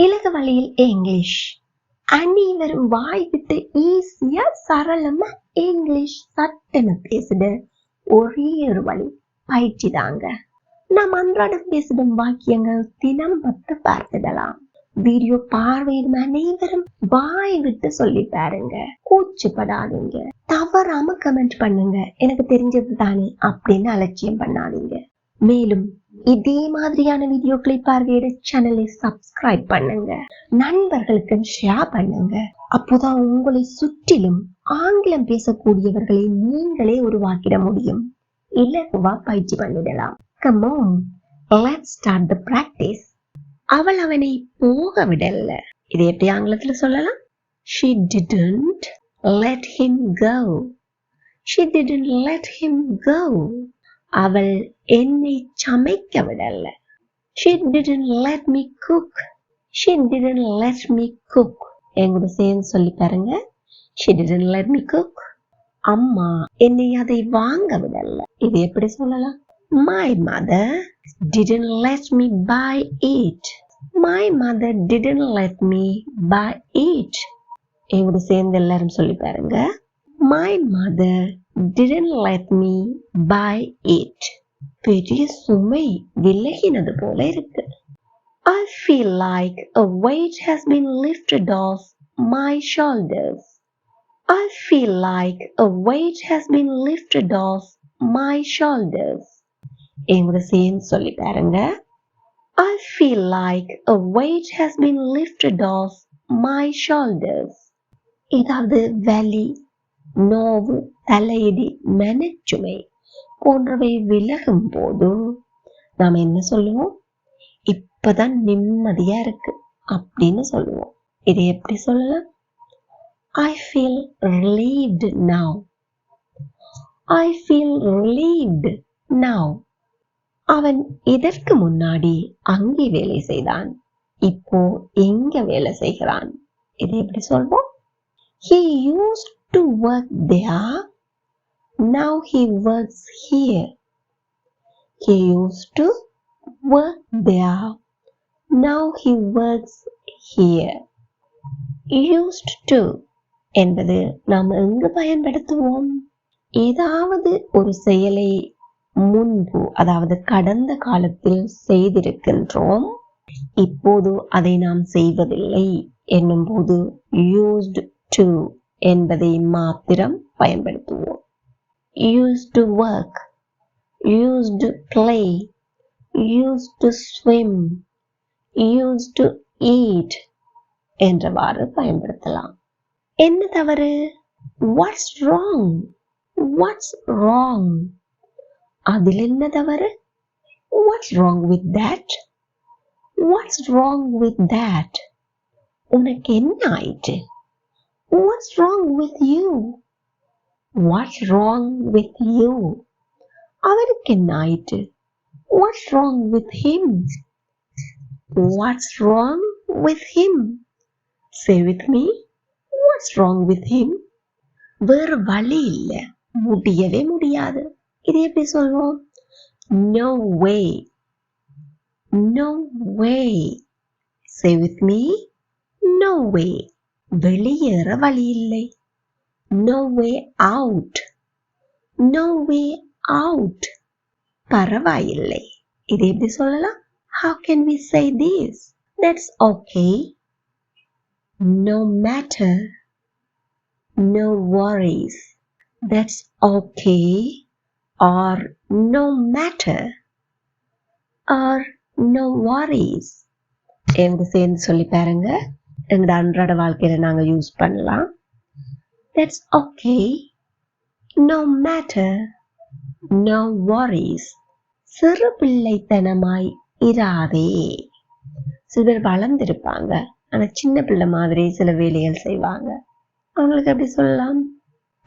இலகு வழியில் இங்கிலீஷ். அனைவரும் வாய் விட்டு ஈஸியா சரளமா இங்கிலீஷ் சட்டென பேசுட ஒரே ஒரு வழி பயிற்சி தாங்க. நாம் அன்றாடம் பேசிடும் வாக்கியங்கள் தினம் 10 பார்த்துடலாம். வீடியோ பார்வையிடும் அனைவரும் வாய் விட்டு சொல்லி பாருங்க. கூச்சப்படாதீங்க. தவறாம கமெண்ட் பண்ணுங்க. எனக்கு தெரிஞ்சது தானே அப்படின்னு அலட்சியம் பண்ணாதீங்க. மேலும் இதே மாதிரியான வீடியோக்களை பார்வையிட சேனலை சப்ஸ்கிரைப் பண்ணுங்க. நண்பர்களுக்கு ஷேர் பண்ணுங்க. அப்போதான் உங்களை சுற்றிலும் ஆங்கிலம் பேசக்கூடியவர்களை நீங்களே உருவாக்கிட முடியும். இலகுவா பயிற்சி பண்ணிடலாம். Come on, let's start the practice. அவள் அவனை போக விடல. இதை எப்படி ஆங்கிலத்துல சொல்லலாம்? She didn't let him go. She didn't let him go. அவள் என்னை சமைக்க விடல. She didn't let me cook. She didn't let me cook. எங்கூட சேர்ந்து சொல்லி பாருங்க. She didn't let me cook. அம்மா என்னை அதை வாங்க விடல. இது எப்படி சொல்லலாம்? My mother didn't let me buy it. My mother didn't let me buy it. எங்கூட சேர்ந்து எல்லாரும் சொல்லி பாருங்க. My mother didn't let me buy it. பெரிய சுமை விலகினது போல இருக்கு. I feel like a weight has been lifted off my shoulders. I feel like a weight has been lifted off my shoulders. எங்கூட சேர்ந்து சொல்லி பாருங்க. I feel like a weight has been lifted off my shoulders. ஏதாவது வலி, நோவு, தலையடி, மனச்சுமை போன்றவை விலகும் போது நாம என்ன சொல்லுவோம்? இப்பதான் நிம்மதியா இருக்கு அப்படின்னு சொல்லுவோம். இதை எப்படி சொல்லலாம்? I feel relieved now. I feel relieved now. அவன் இதற்கு முன்னாடி அங்கே வேலை செய்தான், இப்போ எங்க வேலை செய்கிறான். இதை எப்படி சொல்வோம்? He used to work there. Now he works here. He used to work there. Now he works here. Used to என்பது நாம் எங்கு பயன்படுத்துவோம்? ஏதாவது ஒரு செயலை முன்பு, அதாவது கடந்த காலத்தில் செய்திருக்கின்றோம், இப்போது அதை நாம் செய்வதில்லை என்னும் போது used to என்பதை மாத்திரம் பயன்படுத்துவோம். Used to work, used to play, used to swim, used to eat என்றவாறு பயன்படுத்தலாம். என்ன தவறு? What's wrong? What's wrong? அதில் என்ன தவறு? What's wrong with that? What's wrong with that? உனக்கு என்ன ஆயிற்று? What's wrong with you? What's wrong with you? அவருக்கு என்ன ஆயிற்று? What's wrong with him? What's wrong with him? Say with me. What's wrong with him? வேறு வழி இல்லை, முடியவே முடியாது. இது எப்படி சொல்வோம்? No way. No way. Say with me. No way. வெளியேற வழி இல்லை. No way out. No way out. பரவாயில்லை. இது எப்படி சொல்லலாம்? How can we say this? That's okay. No matter. No worries. That's okay. Or no matter. Or no worries. எங்க சேர்ந்து சொல்லி பாருங்க. எங்கட அன்றாட வாழ்க்கையில நாங்க யூஸ் பண்ணலாம். That's okay. No matter. No worries. சிறு பிள்ளைத்தனமாய் இராதே. சில பேர் வளர்ந்திருப்பாங்க, ஆனா சின்ன பிள்ளை மாதிரி சில வேலைகள் செய்வாங்க. அவங்களுக்கு எப்படி சொல்லலாம்?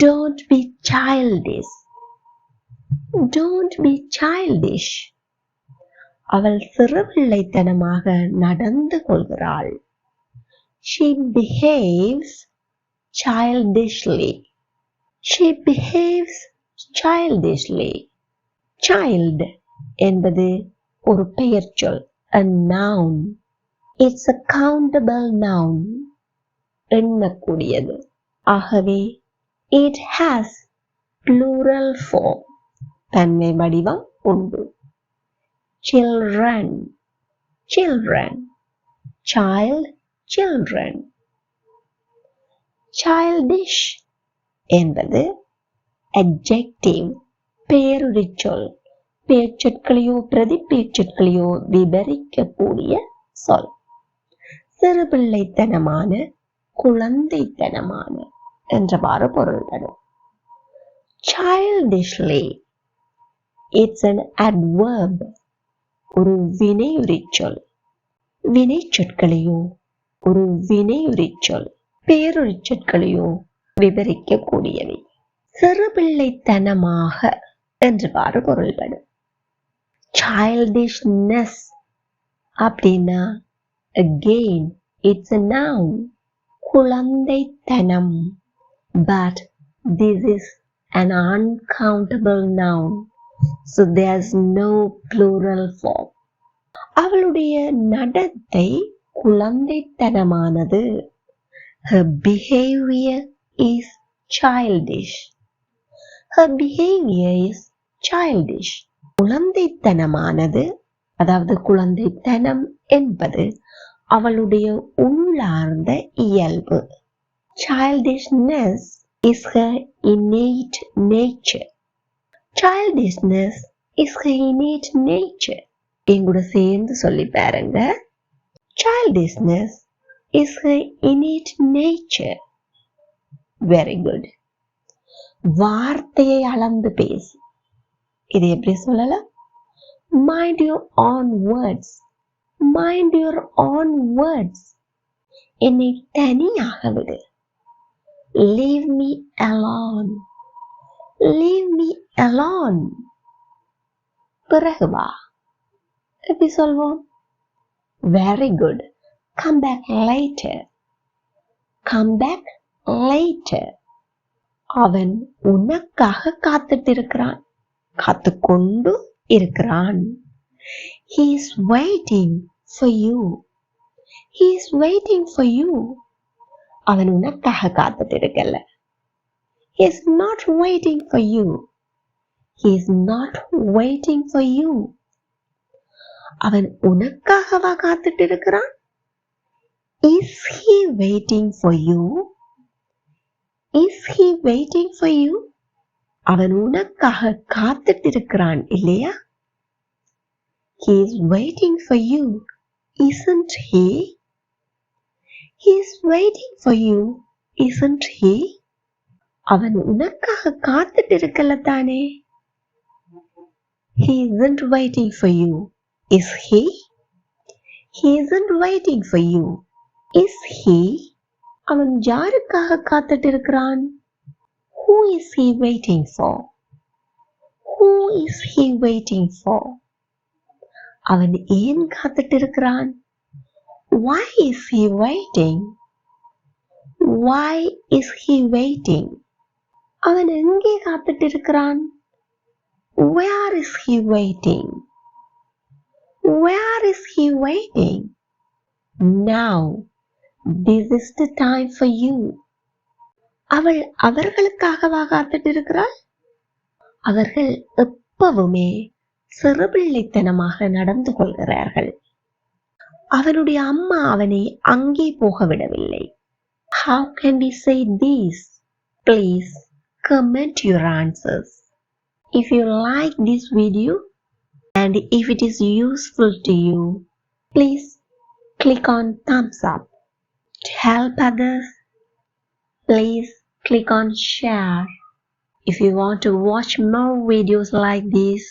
Don't be childish. Don't be childish. அவள் சிறு பிள்ளைத்தனமாக நடந்து கொள்கிறாள். She behaves childishly. She behaves childishly. Child என்பது ஒரு பெயர் சொல், a noun. It's a countable noun. எண்ணக்கூடியது. ஆகவே it has plural form. பன்மை வடிவம் உண்டு. Children, children. Child, children. Childish என்பது adjective, பெயருரிச்சொல். பெயர்ச்சொற்களையோ பிரதிபெயர்ச்சொற்களையோ விவரிக்கக்கூடிய சொல். சிறுபிள்ளைத்தனமான, குழந்தைத்தனமான என்றவாறு பொருள்படும். Childishly, it's an adverb, ஒரு வினையுரிச்சொல். வினைச்சொற்களையோ ஒரு வினையுரிச்சொல் பெயருரிச்சொற்களையோ விவரிக்கக்கூடியவை. சிறுபிள்ளைத்தனமாக என்றவாறு பொருள்படும். Childishness அப்படின்னா again it's a noun, குழந்தைத்தனம். But this is an uncountable noun, so there's no plural form. அவளுடைய நடத்தை குழந்தைத்தனமானது. Her behavior is childish. Her behavior is childish. குழந்தைத்தனமானது, அதாவது குழந்தைத்தனம் என்பது அவளுடைய உள்ளார்ந்த இயல்பு. Childishness is her innate nature. Childishness is her innate nature. எங்கூட சேர்ந்து சொல்லி பாருங்க. Childishness is her innate nature. Very good. வார்த்தையை அளந்து பேசு. இது எப்படி சொல்லலாம்? Mind your own words. Mind your own words. என்னை தனியாக விடு. Leave me alone. Leave me alone. பிறகு வா. எப்படி சொல்வோம்? Very good. Come back later. Come back later. அவன் உனக்காக காத்துட்டு இருக்கிறான், காத்துக்கொண்டு இருக்கிறான். He is waiting for you. He is waiting for you. அவன் உனக்காக காத்துட்டு இருக்கல. He is not waiting for you. He is not waiting for you. அவன் உனக்காகவா காத்துட்டு இருக்கிறான்? Is he waiting for you? Is he waiting for you? அவன் உனக்காக காத்துட்டு இருக்கிறான் இல்லையா? He is waiting for you, isn't he? He is waiting for you, isn't he? அவன் உனக்காக காத்துட்டு இருக்கல தானே? He isn't waiting for you, is he? He isn't waiting for you, is he? அவன் யாருக்காக காத்துட்டு இருக்கிறான்? Who is he waiting for? Who is he waiting for? அவன் ஏன் காத்துட்டு இருக்கிறான்? Why is he waiting? Why is he waiting? அவன் எங்கே காத்துட்டு இருக்கிறான்? Where is he waiting? Where is he waiting? Now, this is the time for you. அவள் அவர்களுக்காகவா காத்துட்டு இருக்கிறாள்? அவர்கள் எப்பவுமே சிறுபிள்ளைத்தனமாக நடந்து கொள்கிறார்கள். அவனுடைய அம்மா அவனை அங்கே போக விடவில்லை. How can we say this? Please comment your answers. If you like this video and if it is useful to you, please click on thumbs up. To help others, please click on share. If you want to watch more videos like this,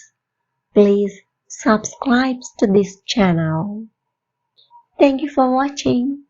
please subscribe to this channel. Thank you for watching.